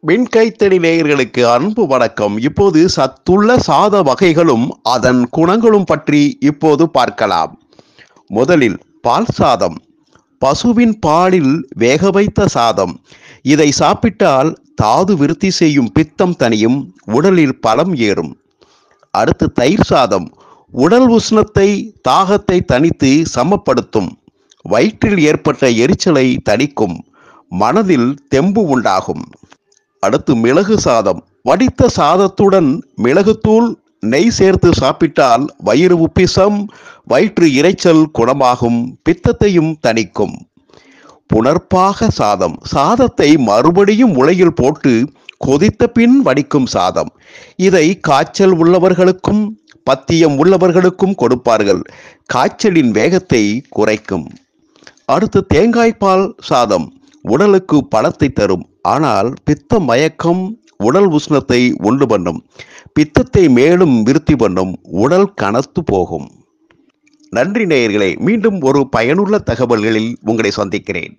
மின்கைத்தடி நேயர்களுக்கு அன்பு வணக்கம். இப்போது சத்துள்ள சாத வகைகளும் அதன் குணங்களும் பற்றி இப்போது பார்க்கலாம். முதலில் பால் சாதம். பசுவின் பாலில் வேக வைத்த சாதம். இதை சாப்பிட்டால் தாது விருத்தி செய்யும் பித்தம் தணியும், உடலில் பலம் ஏறும். அடுத்து தயிர் சாதம். உடல் உஷ்ணத்தை தாகத்தை தணித்து சமப்படுத்தும். வயிற்றில் ஏற்பட்ட எரிச்சலை தணிக்கும். மனதில் தெம்பு உண்டாகும். அடுத்து மிளகு சாதம். வடித்த சாதத்துடன் மிளகுத்தூள் நெய் சேர்த்து சாப்பிட்டால் வயிறு உப்பிசம், வயிற்று இரைச்சல் குணமாகும், பித்தத்தையும் தணிக்கும். புனர்ப்பாக சாதம். சாதத்தை மறுபடியும் உலையில் போட்டு கொதித்த பின் வடிக்கும் சாதம். இதை காய்ச்சல் உள்ளவர்களுக்கும் பத்தியம் உள்ளவர்களுக்கும் கொடுப்பார்கள். காய்ச்சலின் வேகத்தை குறைக்கும். அடுத்து தேங்காய்பால் சாதம். உடலுக்கு பலத்தை தரும், ஆனால் பித்த மயக்கம், உடல் உஷ்ணத்தை உண்டு பண்ணும். பித்தத்தை மேலும் விருத்தி பண்ணும், உடல் கனத்து போகும். நன்றி நேயர்களே. மீண்டும் ஒரு பயனுள்ள தகவல்களில் உங்களை சந்திக்கிறேன்.